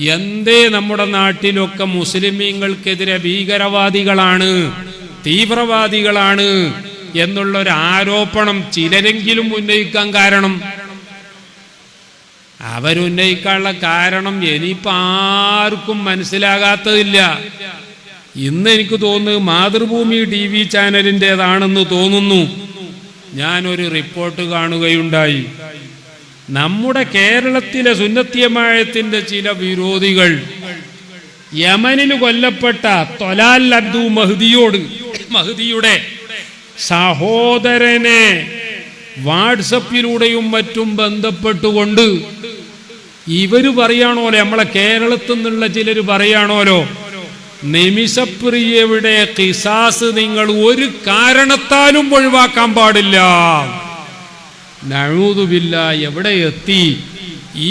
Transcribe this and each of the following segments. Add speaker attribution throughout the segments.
Speaker 1: എന്തേ നമ്മുടെ നാട്ടിലൊക്കെ മുസ്ലിമീങ്ങൾക്കെതിരെ ഭീകരവാദികളാണ്, തീവ്രവാദികളാണ് എന്നുള്ളൊരു ആരോപണം ചിലരെങ്കിലും ഉന്നയിക്കാൻ കാരണം? അവരുന്നയിക്കാനുള്ള കാരണം ഇനിയിപ്പോൾ ആർക്കും മനസ്സിലാകാത്തതില്ല. ഇന്ന് എനിക്ക് തോന്നുന്നു മാതൃഭൂമി TV ചാനലിൻ്റെതാണെന്ന് തോന്നുന്നു. ഞാനൊരു റിപ്പോർട്ട് കാണുകയുണ്ടായി. നമ്മുടെ കേരളത്തിലെ സുന്നത്തിയമായത്തിൻ്റെ ചില വിരോധികൾ യമനിൽ കൊല്ലപ്പെട്ട തൊലാൽ അബ്ദു മഹ്ദിയുടെ സഹോദരനെ വാട്സപ്പിലൂടെയും മറ്റും ബന്ധപ്പെട്ടുകൊണ്ട് ഇവര് പറയാണോലോ, നമ്മളെ കേരളത്തിൽ നിന്നുള്ള ചിലര് പറയാണോലോ, നിമിഷപ്രിയയുടെ ഖിസാസ് നിങ്ങൾ ഒരു കാരണത്താലും ഒഴിവാക്കാൻ പാടില്ല. നഊദുബില്ല. എവിടെ എത്തി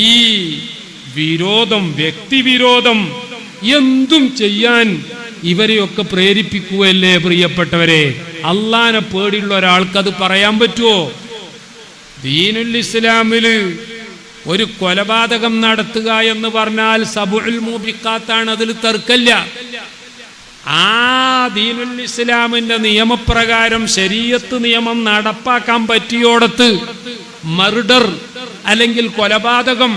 Speaker 1: ഈ വിരോധം, വ്യക്തിവിരോധം? എന്തും ചെയ്യാൻ ഇവരെയൊക്കെ പ്രേരിപ്പിക്കുകയല്ലേ പ്രിയപ്പെട്ടവരെ? അള്ളാനെ പേടിയുള്ള ഒരാൾക്കത് പറയാൻ പറ്റുമോ? ദീനുൽ ഇസ്ലാമില് ഒരു കൊലപാതകം നടത്തുക എന്ന് പറഞ്ഞാൽ സബുൽ മൂബിഖാത്താണ്, അതിൽ തർക്കമില്ല. ആ ദീനുൽ ഇസ്ലാമിന്റെ നിയമപ്രകാരം ശരീഅത്ത് നിയമം നടപ്പാക്കാൻ പറ്റിയോടത്ത് മർഡർ അല്ലെങ്കിൽ കൊലപാതകം,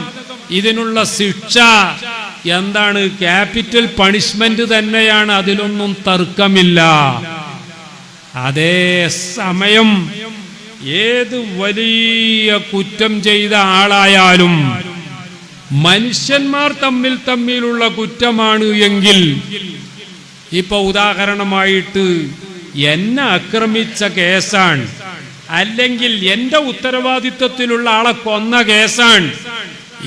Speaker 1: ഇതിനുള്ള ശിക്ഷ എന്താണ്? ക്യാപിറ്റൽ പണിഷ്മെന്റ് തന്നെയാണ്, അതിലൊന്നും തർക്കമില്ല. അതേ സമയം ഏത് വലിയ കുറ്റം ചെയ്ത ആളായാലും മനുഷ്യന്മാർ തമ്മിലുള്ള കുറ്റമാണ് എങ്കിൽ, ഇപ്പൊ ഉദാഹരണമായിട്ട് എന്നെ ആക്രമിച്ച കേസാണ്, അല്ലെങ്കിൽ എന്റെ ഉത്തരവാദിത്വത്തിലുള്ള ആളെ കൊന്ന കേസാണ്,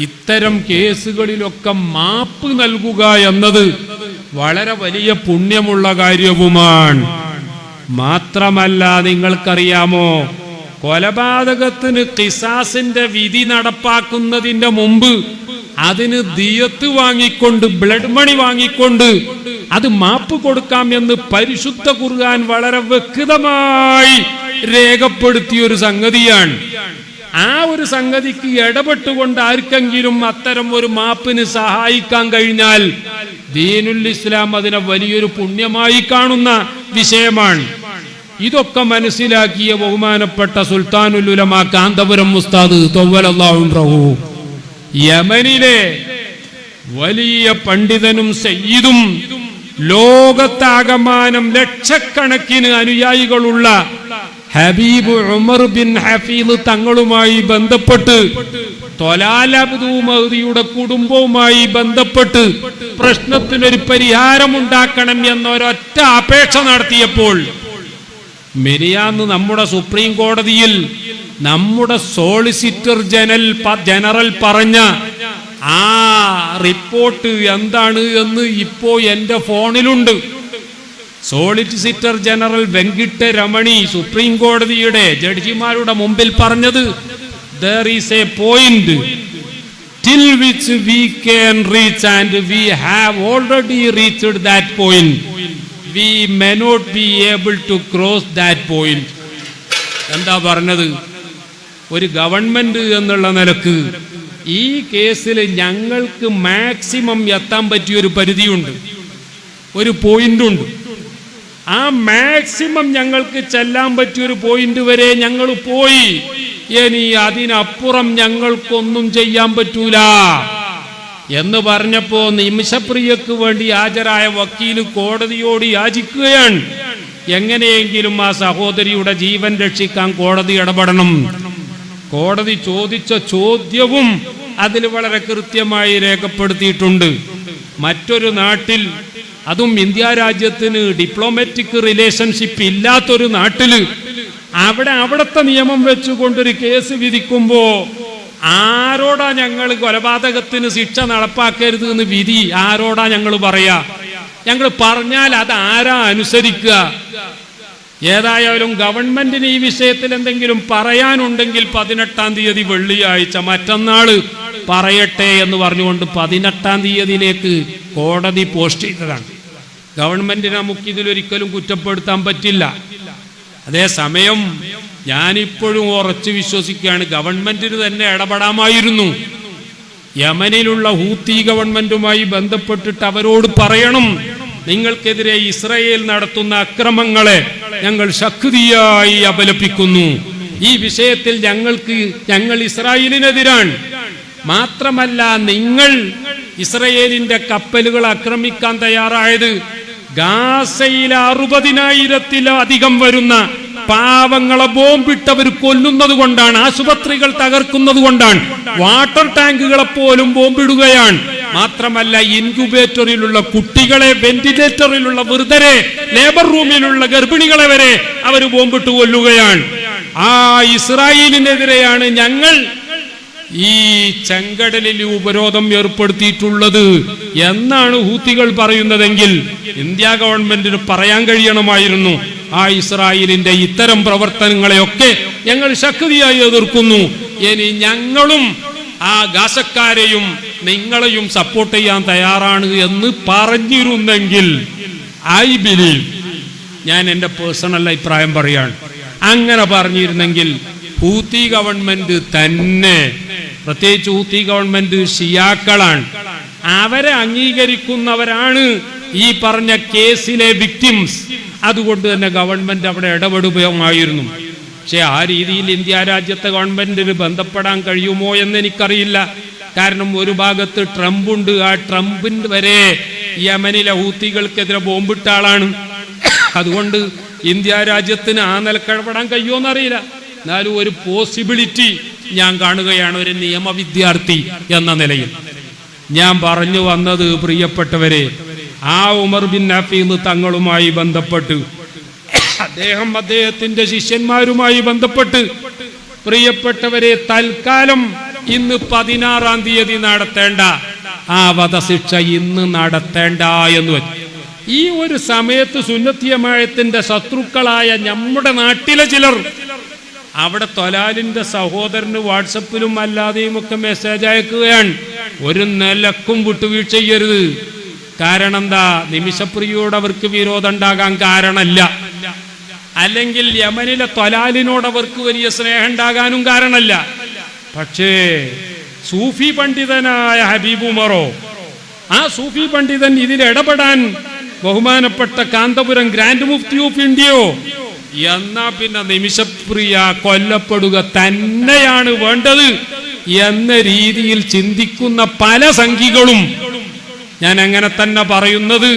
Speaker 1: ഇത്തരം കേസുകളിലൊക്കെ മാപ്പ് നൽകുക എന്നത് വളരെ വലിയ പുണ്യമുള്ള കാര്യവുമാണ്. മാത്രമല്ല, നിങ്ങൾക്കറിയാമോ, കൊലപാതകത്തിന് ഖിസാസിന്റെ വിധി നടപ്പാക്കുന്നതിന്റെ മുമ്പ് അതിന് ദിയത്ത് വാങ്ങിക്കൊണ്ട്, ബ്ലഡ് മണി വാങ്ങിക്കൊണ്ട് അത് മാപ്പ് കൊടുക്കാം എന്ന് പരിശുദ്ധ ഖുർആൻ വളരെ വ്യക്തമായി രേഖപ്പെടുത്തിയ ഒരു സംഗതിയാണ്. ആ ഒരു സംഗതിക്ക് ഇടപെട്ടുകൊണ്ട് ആർക്കെങ്കിലും അത്തരം ഒരു മാപ്പിന് സഹായിക്കാൻ കഴിഞ്ഞാൽ ദീനുൽ ഇസ്ലാം അതിനെ വലിയൊരു പുണ്യമായി കാണുന്ന വിഷയമാണ്. ഇതൊക്കെ മനസ്സിലാക്കിയ ബഹുമാനപ്പെട്ട സുൽത്താനുൽ ഉലമ കാന്തപുരം ഉസ്താദ് തൊവ്വലല്ലാഹു അൻഹു, യമനിലെ വലിയ പണ്ഡിതനും സയ്യിദും ലോകത്താകമാനം ലക്ഷക്കണക്കിന് അനുയായികളുള്ള ഹബീബ് ഉമർ ബിൻ ഹഫീദ് തങ്ങളുമായി ബന്ധപ്പെട്ട്, തൊലാൽ അബ്ദു മഹ്ദിയുടെ കുടുംബവുമായി ബന്ധപ്പെട്ട് പ്രശ്നത്തിനൊരു പരിഹാരമുണ്ടാക്കണം എന്നൊരൊറ്റ അപേക്ഷ നടത്തിയപ്പോൾ മിനിയാന്ന് നമ്മുടെ സുപ്രീം കോടതിയിൽ നമ്മുടെ സോളിസിറ്റർ ജനറൽ പറഞ്ഞ ആ റിപ്പോർട്ട് എന്താണ് എന്ന് ഇപ്പോ എന്റെ ഫോണിലുണ്ട്. Solicitor general Venkata Ramani supreme കോടതിയുടെ ജഡ്ജിമാരുടെ മുമ്പിൽ പറഞ്ഞത്, there is a point till which we can reach and we have already reached that point, we may not be able to cross that point. എന്താ പറഞ്ഞത്? ഒരു ഗവൺമെന്റ് എന്നുള്ള നിലക്ക് ഈ കേസിൽ ഞങ്ങൾക്ക് മാക്സിമം എത്താൻ പറ്റിയൊരു പരിധിയുണ്ട്, ഒരു പോയിന്റുണ്ട്. ആ മാക്സിമം ഞങ്ങൾക്ക് ചെല്ലാൻ പറ്റിയൊരു പോയിന്റ് വരെ ഞങ്ങൾ പോയി. ഇനി അതിനപ്പുറം ഞങ്ങൾക്കൊന്നും ചെയ്യാൻ പറ്റൂല എന്ന് പറഞ്ഞപ്പോ നിമിഷപ്രിയക്ക് വേണ്ടി ഹാജരായ വക്കീല് കോടതിയോട് യാചിക്കുകയാണ്, എങ്ങനെയെങ്കിലും ആ സഹോദരിയുടെ ജീവൻ രക്ഷിക്കാൻ കോടതി ഇടപെടണം. കോടതി ചോദിച്ച ചോദ്യവും അതിൽ വളരെ കൃത്യമായി രേഖപ്പെടുത്തിയിട്ടുണ്ട്. മറ്റൊരു നാട്ടിൽ, അതും ഇന്ത്യ രാജ്യത്തിന് ഡിപ്ലോമാറ്റിക് റിലേഷൻഷിപ്പ് ഇല്ലാത്തൊരു നാട്ടില്, അവിടത്തെ നിയമം വെച്ചുകൊണ്ടൊരു കേസ് വിധിക്കുമ്പോ ആരോടാ ഞങ്ങൾ കൊലപാതകത്തിന് ശിക്ഷ നടപ്പാക്കരുത് എന്ന് വിധി ആരോടാ ഞങ്ങൾ പറയാ? ഞങ്ങൾ പറഞ്ഞാൽ അത് ആരാ അനുസരിക്കുക? ഏതായാലും ഗവൺമെന്റിന് ഈ വിഷയത്തിൽ എന്തെങ്കിലും പറയാനുണ്ടെങ്കിൽ 18-ാം തീയതി വെള്ളിയാഴ്ച, മറ്റന്നാള് പറയട്ടെ എന്ന് പറഞ്ഞുകൊണ്ട് 18-ാം തീയതിയിലേക്ക് കോടതി പോസ്റ്റ് ചെയ്തതാണ്. ഗവൺമെന്റിനെ നമുക്ക് ഇതിലൊരിക്കലും കുറ്റപ്പെടുത്താൻ പറ്റില്ല. അതേസമയം ഞാനിപ്പോഴും ഉറച്ചു വിശ്വസിക്കുകയാണ്, ഗവൺമെന്റിന് തന്നെ ഇടപെടാമായിരുന്നു. യമനിലുള്ള ഹൂത്തി ഗവൺമെന്റുമായി ബന്ധപ്പെട്ടിട്ട് അവരോട് പറയണം, നിങ്ങൾക്കെതിരെ ഇസ്രായേൽ നടത്തുന്ന അക്രമങ്ങളെ ഞങ്ങൾ ശക്തിയായി അപലപിക്കുന്നു. ഈ വിഷയത്തിൽ ഞങ്ങൾ ഇസ്രായേലിനെതിരാണ്. മാത്രമല്ല, നിങ്ങൾ ഇസ്രായേലിന്റെ കപ്പലുകൾ ആക്രമിക്കാൻ തയ്യാറായത് ഗാസയിൽ 60,000-ത്തിലധികം വരുന്ന പാവങ്ങളെ ബോംബിട്ടവർ കൊല്ലുന്നത് കൊണ്ടാണ്, ആശുപത്രികൾ തകർക്കുന്നത് കൊണ്ടാണ്, വാട്ടർ ടാങ്കുകളെ പോലും ബോംബിടുകയാണ്. മാത്രമല്ല, ഇൻക്യുബേറ്ററിലുള്ള കുട്ടികളെ, വെന്റിലേറ്ററിലുള്ള വൃദ്ധരെ, ലേബർ റൂമിലുള്ള ഗർഭിണികളെ വരെ അവർ ബോംബിട്ട് കൊല്ലുകയാണ്. ആ ഇസ്രായേലിനെതിരെയാണ് ഞങ്ങൾ ഈ ചെങ്കടലിൽ ഉപരോധം ഏർപ്പെടുത്തിയിട്ടുള്ളത് എന്നാണ് ഹൂത്തികൾ പറയുന്നതെങ്കിൽ ഇന്ത്യ ഗവൺമെന്റിന് പറയാൻ കഴിയണമായിരുന്നു, ആ ഇസ്രായേലിന്റെ ഇത്തരം പ്രവർത്തനങ്ങളെയൊക്കെ ഞങ്ങൾ ശക്തിയായി എതിർക്കുന്നു. ഇനി ഞങ്ങളും ആ ഗാസക്കാരെയും നിങ്ങളെയും സപ്പോർട്ട് ചെയ്യാൻ തയ്യാറാണ് എന്ന് പറഞ്ഞിരുന്നെങ്കിൽ, ഐ ബിലീവ്, ഞാൻ എൻ്റെ പേഴ്സണൽ അഭിപ്രായം പറയാണ്, അങ്ങനെ പറഞ്ഞിരുന്നെങ്കിൽ ഹൂത്തി ഗവൺമെന്റ് തന്നെ, പ്രത്യേകിച്ച് ഹൂത്തി ഗവൺമെന്റ് ഷിയാക്കളാണ്, അവരെ അംഗീകരിക്കുന്നവരാണ് ഈ പറഞ്ഞ കേസിലെ വിക്ടിംസ്. അതുകൊണ്ട് തന്നെ ഗവൺമെന്റ് അവിടെ ഇടപെടുകയുമായിരുന്നു. പക്ഷെ ആ രീതിയിൽ ഇന്ത്യ രാജ്യത്തെ ഗവൺമെന്റിന് ബന്ധപ്പെടാൻ കഴിയുമോ എന്ന് എനിക്കറിയില്ല. കാരണം ഒരു ഭാഗത്ത് ട്രംപ് ഉണ്ട്, ആ ട്രംപിന്റെ വരെ യമനിലെ ഹൂത്തികൾക്കെതിരെ ബോംബിട്ട ആളാണ്. അതുകൊണ്ട് ഇന്ത്യ രാജ്യത്തിന് ആ നിലക്കിടപെടാൻ കഴിയുമോന്നറിയില്ല. എന്നാലും ഒരു പോസിബിലിറ്റി ഞാൻ കാണുകയാണ് ഒരു നിയമ വിദ്യാർത്ഥി എന്ന നിലയിൽ. ഞാൻ പറഞ്ഞു വന്നത്, പ്രിയപ്പെട്ടവരെ, ആ ഉമർ ബിൻ നഫീൽ തങ്ങളുമായി ബന്ധപ്പെട്ട്, അദ്ദേഹത്തിന്റെ ശിഷ്യന്മാരുമായി ബന്ധപ്പെട്ട്, പ്രിയപ്പെട്ടവരെ, തൽക്കാലം ഇന്ന് 16-ാം തീയതി നടത്തേണ്ട ആ വധശിക്ഷ ഇന്ന് നടത്തേണ്ട എന്ന് വെച്ചു. ഈ ഒരു സമയത്ത് സുന്നത്തി ജമാഅത്തിന്റെ ശത്രുക്കളായ നമ്മുടെ നാട്ടിലെ ചിലർ അവിടെ തൊലാലിന്റെ സഹോദരന് വാട്സപ്പിലും അല്ലാതെയും ഒക്കെ മെസ്സേജ് അയക്കുകയാണ്, ഒരു നിലക്കും വിട്ടുവീഴ്ച ചെയ്യരുത്. കാരണം എന്താ? നിമിഷപ്രിയോട് അവർക്ക് വിരോധം ഉണ്ടാകാൻ കാരണമല്ല, അല്ലെങ്കിൽ യമനിലെ തൊലാലിനോട് അവർക്ക് വലിയ സ്നേഹം ഉണ്ടാകാനും കാരണമല്ല. പക്ഷേ സൂഫി പണ്ഡിതനായ ഹബീബ് ഉമറോ, ആ സൂഫി പണ്ഡിതൻ ഇതിൽ ഇടപെടാൻ ബഹുമാനപ്പെട്ട കാന്തപുരം ഗ്രാൻഡ് മുഫ്തി ഓഫ് ഇന്ത്യയോ, എന്നാ പിന്നെ നിമിഷപ്രിയ കൊല്ലപ്പെടുക തന്നെയാണ് വേണ്ടത് എന്ന രീതിയിൽ ചിന്തിക്കുന്ന പല സംഘികളും, ഞാൻ അങ്ങനെ തന്നെ പറയുന്നത്,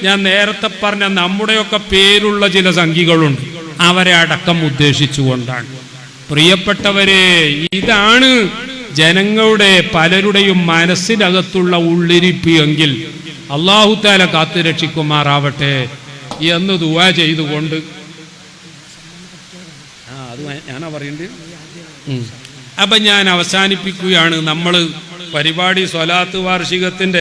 Speaker 1: ഞാൻ നേരത്തെ പറഞ്ഞ നമ്മുടെയൊക്കെ പേരുള്ള ചില സംഘികളുണ്ട്, അവരെ അടക്കം ഉദ്ദേശിച്ചുകൊണ്ടാണ്. പ്രിയപ്പെട്ടവരെ, ഇതാണ് ജനങ്ങളുടെ പലരുടെയും മനസ്സിനകത്തുള്ള ഉള്ളിരിപ്പ് എങ്കിൽ അല്ലാഹു തആല കാത്തു രക്ഷിക്കുമാറാവട്ടെ എന്ന് ദുആ ചെയ്തുകൊണ്ട്, അത് ഞാനാ പറയണ്ടേ. അപ്പൊ ഞാൻ അവസാനിപ്പിക്കുകയാണ്. നമ്മൾ പരിപാടി സ്വലാത്ത് വാർഷികത്തിന്റെ